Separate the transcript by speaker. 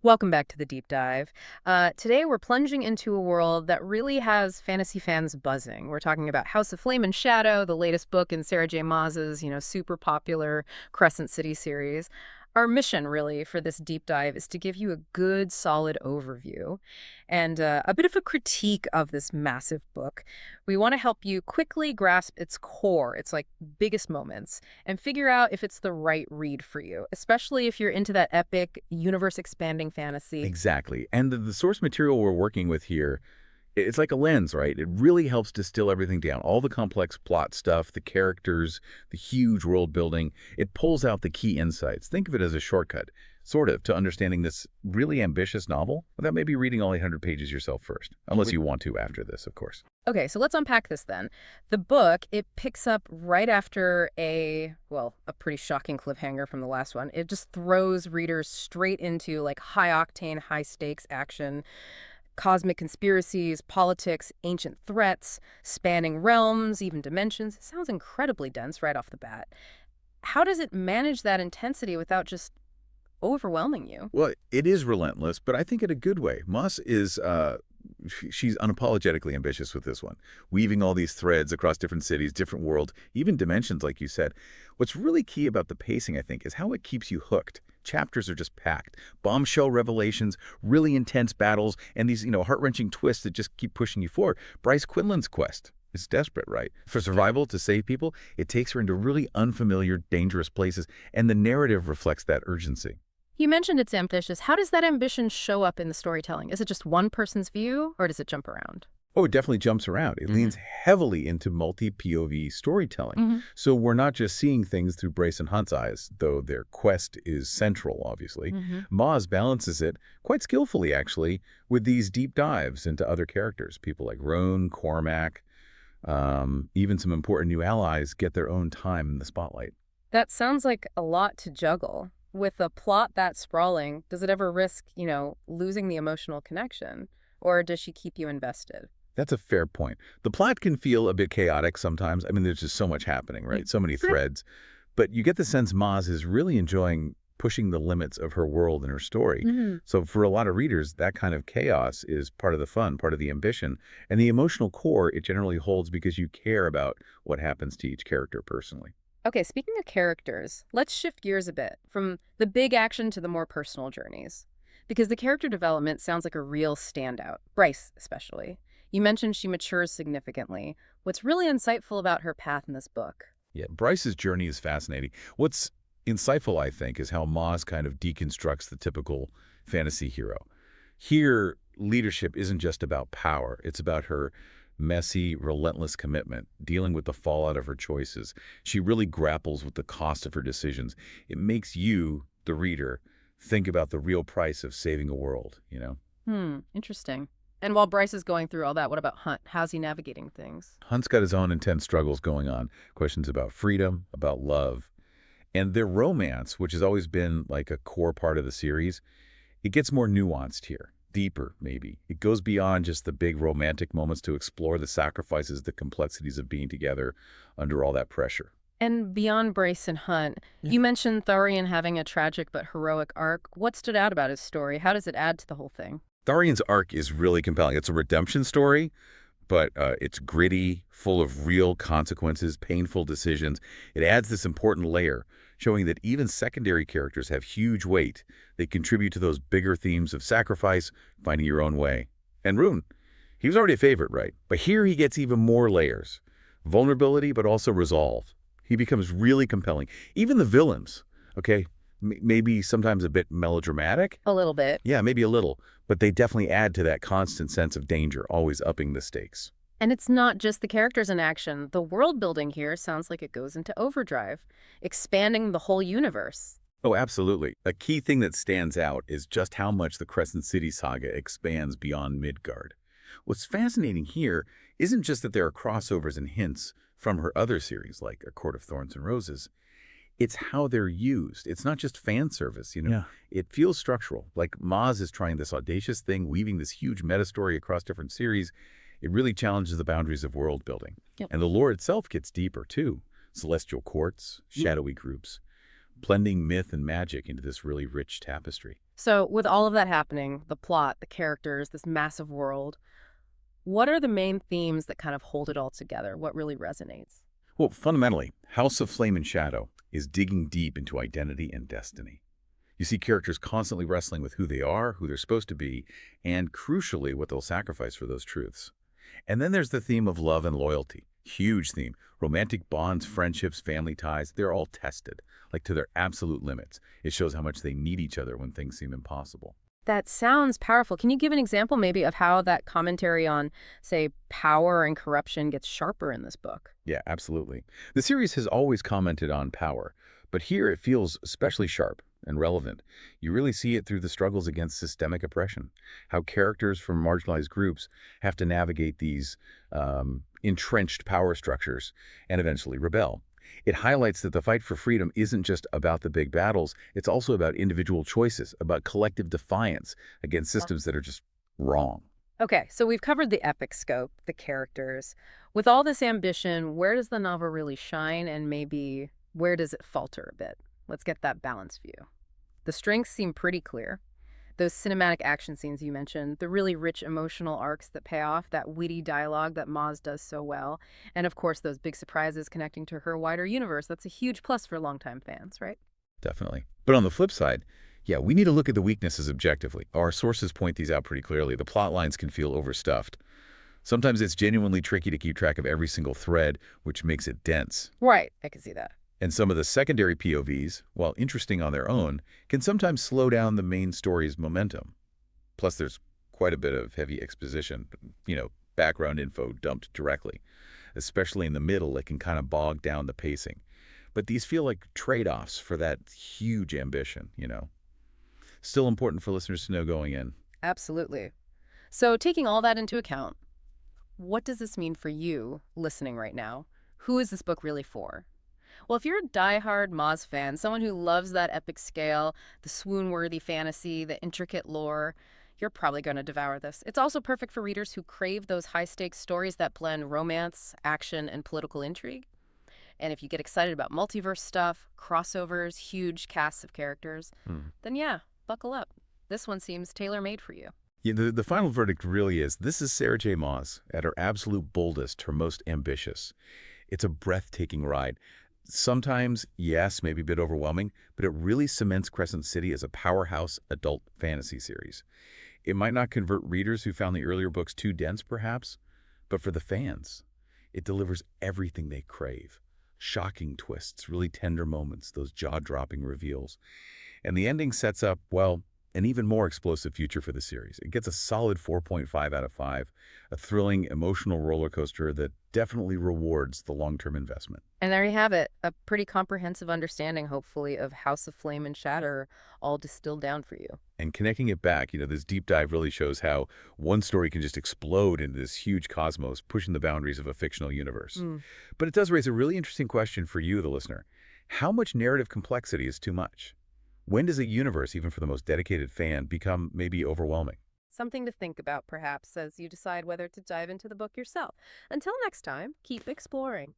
Speaker 1: Welcome back to the deep dive. Today we're plunging into a world that really has fantasy fans buzzing. We're talking about House of Flame and Shadow, the latest book in Sarah J. Maas's, super popular Crescent City series. Our mission, really, for this deep dive is to give you a good, solid overview and a bit of a critique of this massive book. We want to help you quickly grasp its core, its biggest moments, and figure out if it's the right read for you, especially if you're into that epic, universe-expanding fantasy.
Speaker 2: Exactly. And the source material we're working with here, it's like a lens, right? It really helps distill everything down. All the complex plot stuff, the characters, the huge world building. It pulls out the key insights. Think of it as a shortcut, sort of, to understanding this really ambitious novel without maybe reading all 800 pages yourself first. Unless you want to after this, of course.
Speaker 1: Okay, so let's unpack this then. The book, it picks up right after a pretty shocking cliffhanger from the last one. It just throws readers straight into high octane, high stakes action, cosmic conspiracies, politics, ancient threats, spanning realms, even dimensions. It sounds incredibly dense right off the bat. How does it manage that intensity without just overwhelming you?
Speaker 2: Well, it is relentless, but I think in a good way. Moss is she's unapologetically ambitious with this one, weaving all these threads across different cities, different worlds, even dimensions, like you said. What's really key about the pacing, I think, is how it keeps you hooked. Chapters are just packed. Bombshell revelations, really intense battles, and these, heart-wrenching twists that just keep pushing you forward. Bryce Quinlan's quest is desperate, right? For survival, to save people, it takes her into really unfamiliar, dangerous places, and the narrative reflects that urgency.
Speaker 1: You mentioned it's ambitious. How does that ambition show up in the storytelling? Is it just one person's view, or does it jump around?
Speaker 2: Oh, it definitely jumps around. It leans heavily into multi-POV storytelling.
Speaker 1: Hmm.
Speaker 2: So we're not just seeing things through Brace and Hunt's eyes, though their quest is central, obviously.
Speaker 1: Hmm.
Speaker 2: Maz balances it, quite skillfully actually, with these deep dives into other characters. People like Roan, Cormac, even some important new allies get their own time in the spotlight.
Speaker 1: That sounds like a lot to juggle. With a plot that sprawling, does it ever risk, losing the emotional connection? Or does she keep you invested?
Speaker 2: That's a fair point. The plot can feel a bit chaotic sometimes. I mean, there's just so much happening, right? So many threads. But you get the sense Maz is really enjoying pushing the limits of her world and her story.
Speaker 1: Hmm.
Speaker 2: So for a lot of readers, that kind of chaos is part of the fun, part of the ambition. And the emotional core, it generally holds because you care about what happens to each character personally.
Speaker 1: Okay, speaking of characters, let's shift gears a bit from the big action to the more personal journeys. Because the character development sounds like a real standout, Bryce especially. You mentioned she matures significantly. What's really insightful about her path in this book?
Speaker 2: Yeah, Bryce's journey is fascinating. What's insightful, I think, is how Moz kind of deconstructs the typical fantasy hero. Here, leadership isn't just about power. It's about her messy, relentless commitment, dealing with the fallout of her choices. She really grapples with the cost of her decisions. It makes you, the reader, think about the real price of saving a world.
Speaker 1: Interesting. And while Bryce is going through all that, what about Hunt? How's he navigating things?
Speaker 2: Hunt's got his own intense struggles going on, questions about freedom, about love, and their romance, which has always been like a core part of the series, it gets more nuanced here, deeper maybe. It goes beyond just the big romantic moments to explore the sacrifices, the complexities of being together under all that pressure.
Speaker 1: And beyond Bryce and Hunt, you mentioned Thorian having a tragic but heroic arc. What stood out about his story? How does it add to the whole thing?
Speaker 2: Tharian's arc is really compelling. It's a redemption story, but it's gritty, full of real consequences, painful decisions. It adds this important layer, showing that even secondary characters have huge weight. They contribute to those bigger themes of sacrifice, finding your own way. And Rune, he was already a favorite, right? But here he gets even more layers. Vulnerability, but also resolve. He becomes really compelling. Even the villains, okay, maybe sometimes a bit melodramatic.
Speaker 1: A little bit.
Speaker 2: Yeah, maybe a little, but they definitely add to that constant sense of danger, always upping the stakes.
Speaker 1: And it's not just the characters in action. The world building here sounds like it goes into overdrive, expanding the whole universe.
Speaker 2: Oh, absolutely. A key thing that stands out is just how much the Crescent City saga expands beyond Midgard. What's fascinating here isn't just that there are crossovers and hints from her other series, like A Court of Thorns and Roses. It's how they're used. It's not just fan service.
Speaker 3: Yeah.
Speaker 2: It feels structural. Like Maz is trying this audacious thing, weaving this huge meta story across different series. It really challenges the boundaries of world building.
Speaker 1: Yep.
Speaker 2: And the lore itself gets deeper, too. Celestial courts, shadowy groups, blending myth and magic into this really rich tapestry.
Speaker 1: So, with all of that happening, the plot, the characters, this massive world, what are the main themes that kind of hold it all together? What really resonates?
Speaker 2: Well, fundamentally, House of Flame and Shadow is digging deep into identity and destiny. You see characters constantly wrestling with who they are, who they're supposed to be, and crucially, what they'll sacrifice for those truths. And then there's the theme of love and loyalty. Huge theme. Romantic bonds, friendships, family ties, they're all tested, like to their absolute limits. It shows how much they need each other when things seem impossible.
Speaker 1: That sounds powerful. Can you give an example maybe of how that commentary on, say, power and corruption gets sharper in this book?
Speaker 2: Yeah, absolutely. The series has always commented on power, but here it feels especially sharp and relevant. You really see it through the struggles against systemic oppression, how characters from marginalized groups have to navigate these entrenched power structures and eventually rebel. It highlights that the fight for freedom isn't just about the big battles, it's also about individual choices, about collective defiance against systems that are just wrong.
Speaker 1: Okay, so we've covered the epic scope, the characters. With all this ambition, where does the novel really shine and maybe where does it falter a bit? Let's get that balanced view. The strengths seem pretty clear. Those cinematic action scenes you mentioned, the really rich emotional arcs that pay off, that witty dialogue that Maas does so well, and of course those big surprises connecting to her wider universe. That's a huge plus for longtime fans, right?
Speaker 2: Definitely. But on the flip side, yeah, we need to look at the weaknesses objectively. Our sources point these out pretty clearly. The plot lines can feel overstuffed. Sometimes it's genuinely tricky to keep track of every single thread, which makes it dense.
Speaker 1: Right, I can see that.
Speaker 2: And some of the secondary POVs, while interesting on their own, can sometimes slow down the main story's momentum. Plus, there's quite a bit of heavy exposition, background info dumped directly. Especially in the middle, it can kind of bog down the pacing. But these feel like trade-offs for that huge ambition. Still important for listeners to know going in.
Speaker 1: Absolutely. So, taking all that into account, what does this mean for you listening right now? Who is this book really for? Well, if you're a diehard Moz fan, someone who loves that epic scale, the swoon-worthy fantasy, the intricate lore, you're probably going to devour this. It's also perfect for readers who crave those high-stakes stories that blend romance, action, and political intrigue. And if you get excited about multiverse stuff, crossovers, huge casts of characters, then yeah, buckle up. This one seems tailor-made for you.
Speaker 2: Yeah, the final verdict really is, this is Sarah J. Maas at her absolute boldest, her most ambitious. It's a breathtaking ride. Sometimes, yes, maybe a bit overwhelming, but it really cements Crescent City as a powerhouse adult fantasy series. It might not convert readers who found the earlier books too dense, perhaps, but for the fans, it delivers everything they crave. Shocking twists, really tender moments, those jaw-dropping reveals. And the ending sets up, well, an even more explosive future for the series. It gets a solid 4.5 out of 5, a thrilling, emotional roller coaster that definitely rewards the long-term investment.
Speaker 1: And there you have it, a pretty comprehensive understanding, hopefully, of House of Flame and Shatter all distilled down for you.
Speaker 2: And connecting it back, this deep dive really shows how one story can just explode into this huge cosmos, pushing the boundaries of a fictional universe. But it does raise a really interesting question for you, the listener. How much narrative complexity is too much? When does a universe, even for the most dedicated fan, become maybe overwhelming?
Speaker 1: Something to think about, perhaps, as you decide whether to dive into the book yourself. Until next time, keep exploring.